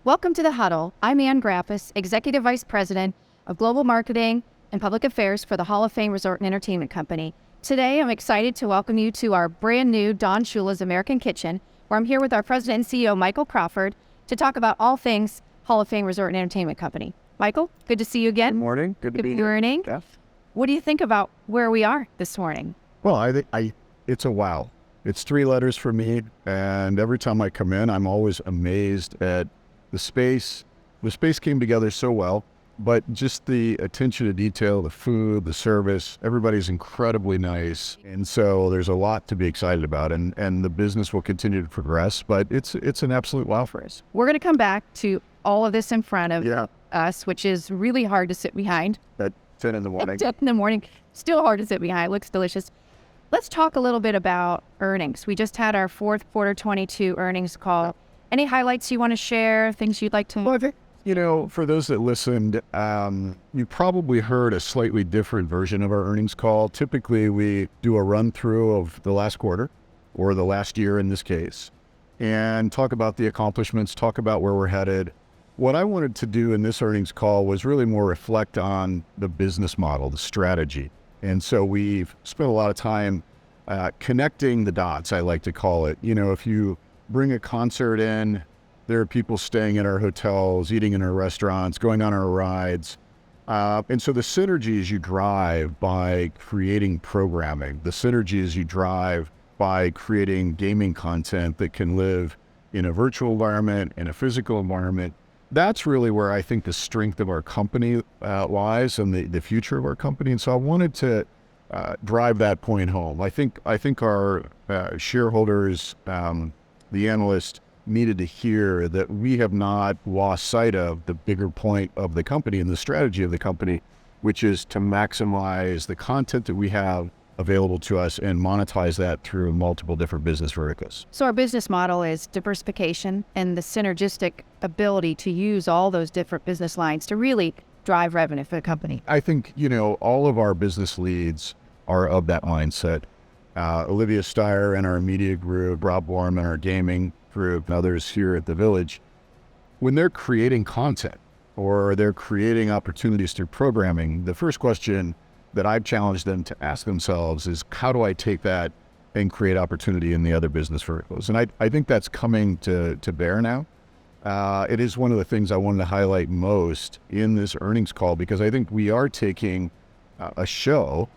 Welcome to the Huddle. I'm Ann Graffice, Executive Vice President of Global Marketing and Public Affairs for the Hall of Fame Resort and Entertainment Company. Today, I'm excited to welcome you to our brand new Don Chulas American Kitchen, where I'm here with our President and CEO, Michael Crawford, to talk about all things Hall of Fame Resort and Entertainment Company. Michael, good to see you again. Good morning. Good to be here. Morning. What do you think about where we are this morning? Well, I think it's a wow. It's 3 letters for me, and every time I come in, I'm always amazed at the space. The space came together so well, but just the attention to detail, the food, the service, everybody's incredibly nice. And so there's a lot to be excited about, and the business will continue to progress, but it's an absolute wow for us. We're going to come back to all of this in front of us, which is really hard to sit behind. At 10 in the morning. At 10 in the morning. Still hard to sit behind. Looks delicious. Let's talk a little bit about earnings. We just had our fourth quarter 22 earnings call. Any highlights you want to share, things you'd like to... Well, I think, for those that listened, you probably heard a slightly different version of our earnings call. Typically, we do a run through of the last quarter, or the last year in this case, and talk about the accomplishments, talk about where we're headed. What I wanted to do in this earnings call was really more reflect on the business model, the strategy. And so we've spent a lot of time connecting the dots, I like to call it. If you bring a concert in, there are people staying in our hotels, eating in our restaurants, going on our rides. And so the synergies you drive by creating programming, the synergies you drive by creating gaming content that can live in a virtual environment, in a physical environment, that's really where I think the strength of our company lies, and the future of our company. And so I wanted to drive that point home. I think our shareholders, the analysts, needed to hear that we have not lost sight of the bigger point of the company and the strategy of the company, which is to maximize the content that we have available to us and monetize that through multiple different business verticals. So our business model is diversification and the synergistic ability to use all those different business lines to really drive revenue for the company. I think, all of our business leads are of that mindset. Olivia Steyer and our media group, Rob Warm and our gaming group, and others here at the Village, when they're creating content or they're creating opportunities through programming, the first question that I've challenged them to ask themselves is, how do I take that and create opportunity in the other business verticals? And I think that's coming to bear now. It is one of the things I wanted to highlight most in this earnings call, because I think we are taking a show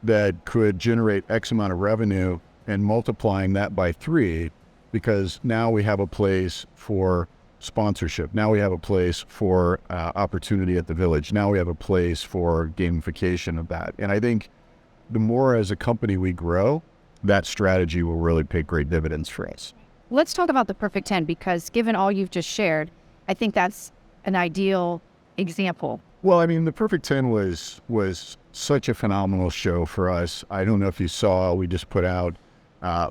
that could generate X amount of revenue and multiplying that by 3, because now we have a place for sponsorship. Now we have a place for opportunity at the Village. Now we have a place for gamification of that. And I think the more as a company we grow, that strategy will really pay great dividends for us. Let's talk about the Perfect 10, because given all you've just shared, I think that's an ideal example. Well, the Perfect 10 was such a phenomenal show for us. I don't know if you saw, we just put out,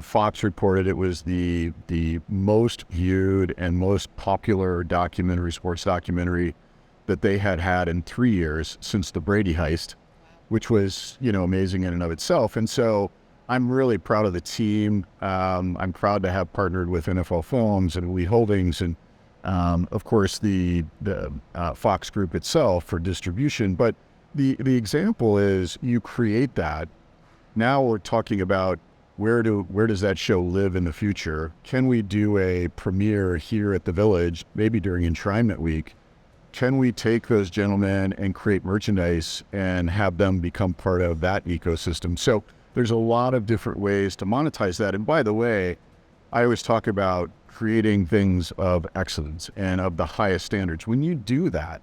Fox reported it was the most viewed and most popular sports documentary that they had in 3 years since the Brady heist, which was, amazing in and of itself. And so I'm really proud of the team. I'm proud to have partnered with NFL Films and Elite Holdings and, of course, the Fox Group itself for distribution. But the example is, you create that. Now we're talking about where does that show live in the future? Can we do a premiere here at the Village, maybe during Enshrinement Week? Can we take those gentlemen and create merchandise and have them become part of that ecosystem? So there's a lot of different ways to monetize that. And by the way, I always talk about creating things of excellence and of the highest standards. When you do that,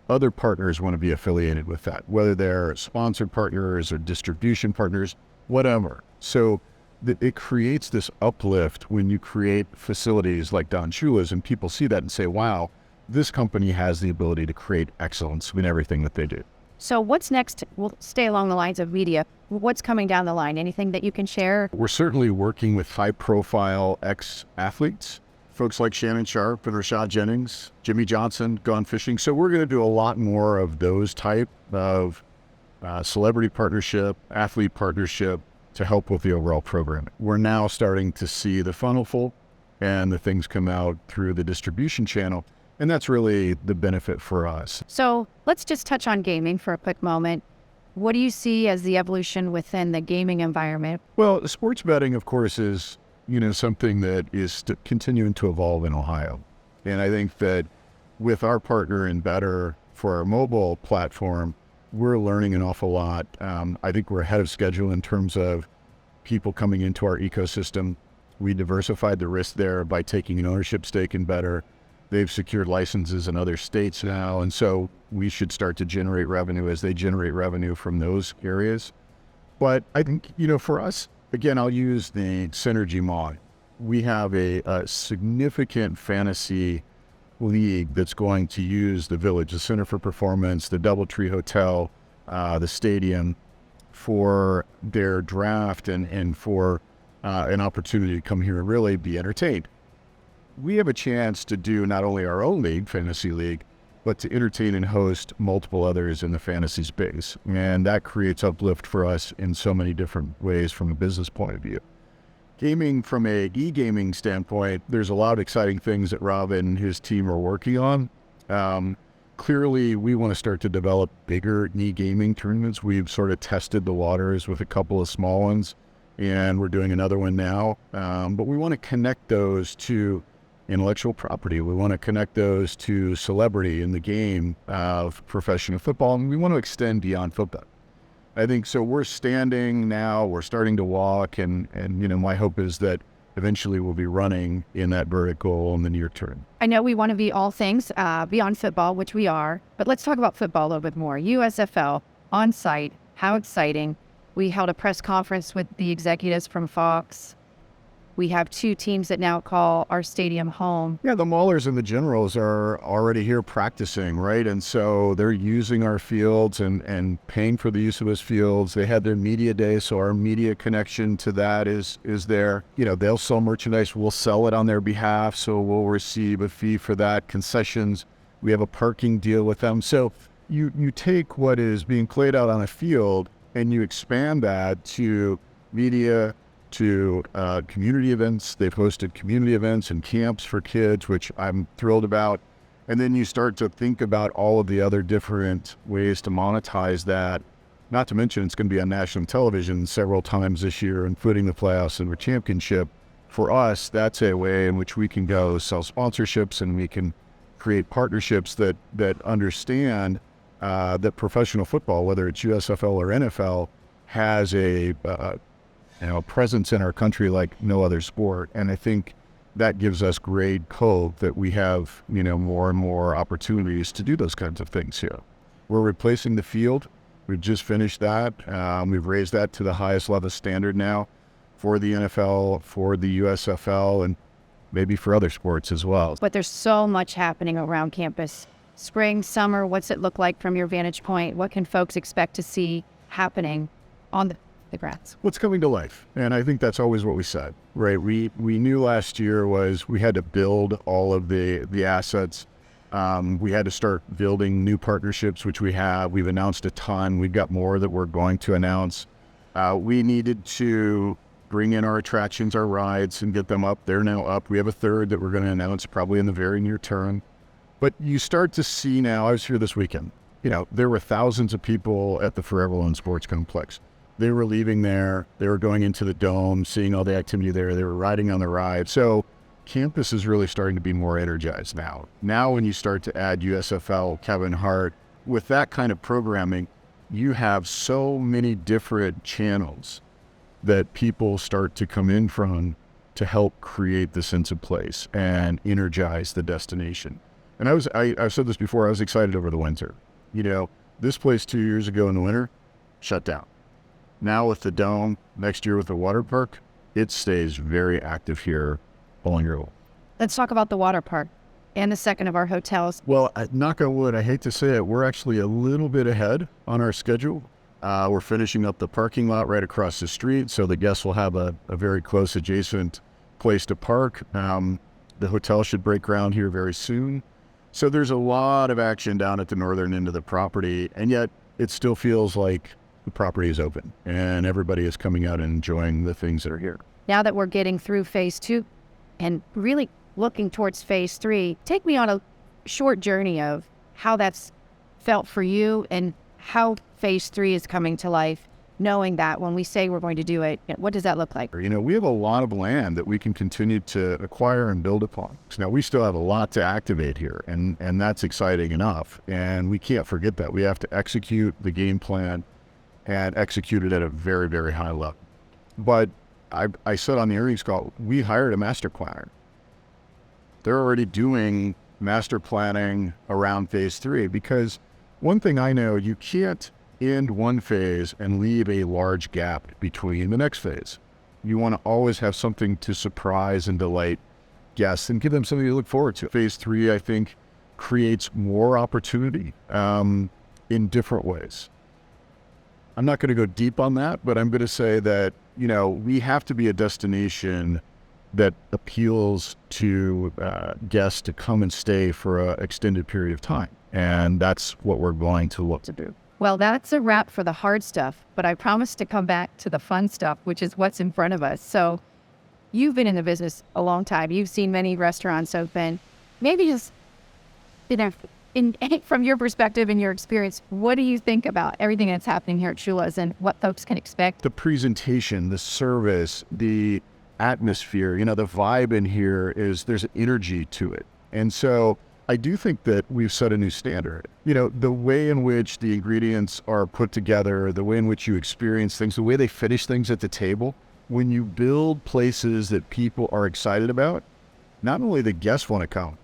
other partners want to be affiliated with that, whether they're sponsored partners or distribution partners, whatever. So it creates this uplift when you create facilities like Don Chulas, and people see that and say, wow, this company has the ability to create excellence in everything that they do. So what's next? We'll stay along the lines of media. What's coming down the line? Anything that you can share? We're certainly working with high-profile ex-athletes, folks like Shannon Sharpe and Rashad Jennings, Jimmy Johnson, Gone Fishing. So we're going to do a lot more of those type of celebrity partnership, athlete partnership to help with the overall program. We're now starting to see the funnel full. and the things come out through the distribution channel. And that's really the benefit for us. So let's just touch on gaming for a quick moment. What do you see as the evolution within the gaming environment? Well, sports betting, of course, is, something that is continuing to evolve in Ohio. And I think that with our partner in Better for our mobile platform, we're learning an awful lot. I think we're ahead of schedule in terms of people coming into our ecosystem. We diversified the risk there by taking an ownership stake in Better. They've secured licenses in other states now, and so we should start to generate revenue as they generate revenue from those areas. But I think, for us, again, I'll use the synergy mod. We have a significant fantasy league that's going to use the Village, the Center for Performance, the DoubleTree Hotel, the stadium for their draft and for an opportunity to come here and really be entertained. We have a chance to do not only our own league, fantasy league, but to entertain and host multiple others in the fantasy space. And that creates uplift for us in so many different ways from a business point of view. Gaming, from a e-gaming standpoint, there's a lot of exciting things that Rob and his team are working on. Clearly, we want to start to develop bigger e-gaming tournaments. We've sort of tested the waters with a couple of small ones, and we're doing another one now. But we want to connect those to intellectual property. We want to connect those to celebrity in the game of professional football, and we want to extend beyond football. I think so. We're standing now, we're starting to walk, and my hope is that eventually we'll be running in that vertical in the near term. I know we want to be all things beyond football, which we are, but let's talk about football a little bit more. USFL on site, how exciting. We held a press conference with the executives from Fox. We have two teams that now call our stadium home. Yeah, the Maulers and the Generals are already here practicing, right? And so they're using our fields and paying for the use of those fields. They had their media day, so our media connection to that is there. They'll sell merchandise. We'll sell it on their behalf, so we'll receive a fee for that. Concessions, we have a parking deal with them. So you take what is being played out on a field and you expand that to media, to community events. They've hosted community events and camps for kids, which I'm thrilled about. And then you start to think about all of the other different ways to monetize that. Not to mention it's going to be on national television several times this year, including the playoffs and the championship. For us, that's a way in which we can go sell sponsorships and we can create partnerships that understand that professional football, whether it's USFL or NFL, has a presence in our country like no other sport. And I think that gives us great hope that we have, more and more opportunities to do those kinds of things here. We're replacing the field. We've just finished that. We've raised that to the highest level standard now for the NFL, for the USFL, and maybe for other sports as well. But there's so much happening around campus. Spring, summer, what's it look like from your vantage point? What can folks expect to see happening on the grass? What's coming to life? And I think that's always what we said, right? We knew last year was we had to build all of the assets. We had to start building new partnerships, which we have. We've announced a ton. We've got more that we're going to announce. We needed to bring in our attractions, our rides, and get them up. They're now up. We have a third that we're going to announce probably in the very near term. But you start to see now, I was here this weekend, there were thousands of people at the Foreverland Sports Complex. They were leaving there. They were going into the dome, seeing all the activity there. They were riding on the ride. So campus is really starting to be more energized now. Now when you start to add USFL, Kevin Hart, with that kind of programming, you have so many different channels that people start to come in from to help create the sense of place and energize the destination. And I've said this before, I was excited over the winter. This place 2 years ago in the winter, shut down. Now with the dome, next year with the water park, it stays very active here all year. Let's talk about the water park and the second of our hotels. Well, knock on wood, I hate to say it, we're actually a little bit ahead on our schedule. We're finishing up the parking lot right across the street, so the guests will have a very close adjacent place to park. The hotel should break ground here very soon. So there's a lot of action down at the northern end of the property, and yet it still feels like the property is open and everybody is coming out and enjoying the things that are here. Now that we're getting through phase 2, and really looking towards phase 3. Take me on a short journey of how that's felt for you and how phase 3 is coming to life, knowing that when we say we're going to do it, what does that look like? You know, we have a lot of land that we can continue to acquire and build upon. So now we still have a lot to activate here, and that's exciting enough. And we can't forget that. We have to execute the game plan and execute it at a very, very high level. But I said on the earnings call, we hired a master planner. They're already doing master planning around phase 3, because one thing I know, you can't end one phase and leave a large gap between the next phase. You want to always have something to surprise and delight guests and give them something to look forward to. Phase 3, I think, creates more opportunity in different ways. I'm not going to go deep on that, but I'm going to say that, you know, we have to be a destination that appeals to guests to come and stay for an extended period of time. And that's what we're going to look to do. Well, that's a wrap for the hard stuff, but I promise to come back to the fun stuff, which is what's in front of us. So you've been in the business a long time. You've seen many restaurants open. Maybe just, you know, from your perspective and your experience, what do you think about everything that's happening here at Chulas and what folks can expect? The presentation, the service, the atmosphere, you know, the vibe in here is, there's an energy to it. And so I do think that we've set a new standard. You know, the way in which the ingredients are put together, the way in which you experience things, the way they finish things at the table, when you build places that people are excited about, not only the guests want to come,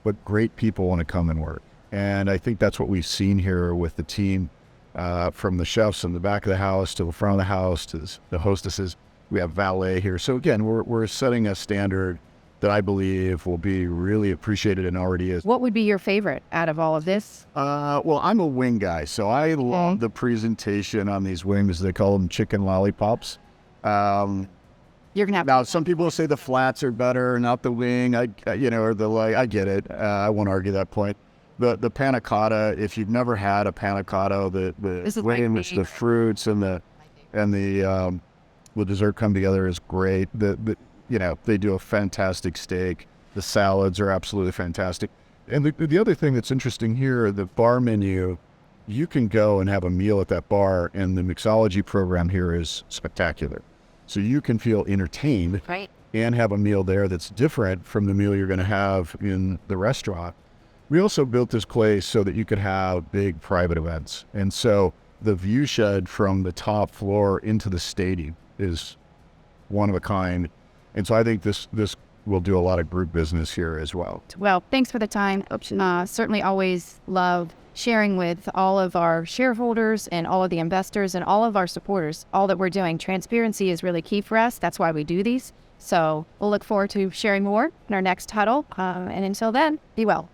but great people want to come and work. And I think that's what we've seen here with the team, from the chefs in the back of the house to the front of the house to the hostesses. We have valet here. So again, we're setting a standard that I believe will be really appreciated and already is. What would be your favorite out of all of this? Well, I'm a wing guy, so I love the presentation on these wings. They call them chicken lollipops. You're gonna have now, some people say the flats are better, not the wing. I get it. I won't argue that point. The panna cotta, if you've never had a panna cotta, the way in which the fruits and the dessert come together is great. You know, they do a fantastic steak. The salads are absolutely fantastic. And the other thing that's interesting here, the bar menu, you can go and have a meal at that bar, and the mixology program here is spectacular. So you can feel entertained, right, and have a meal there that's different from the meal you're going to have in the restaurant. We also built this place so that you could have big private events. And so the view shed from the top floor into the stadium is one of a kind. And so I think this will do a lot of group business here as well. Well, thanks for the time. Certainly always love sharing with all of our shareholders and all of the investors and all of our supporters all that we're doing. Transparency is really key for us. That's why we do these. So we'll look forward to sharing more in our next huddle. And until then, be well.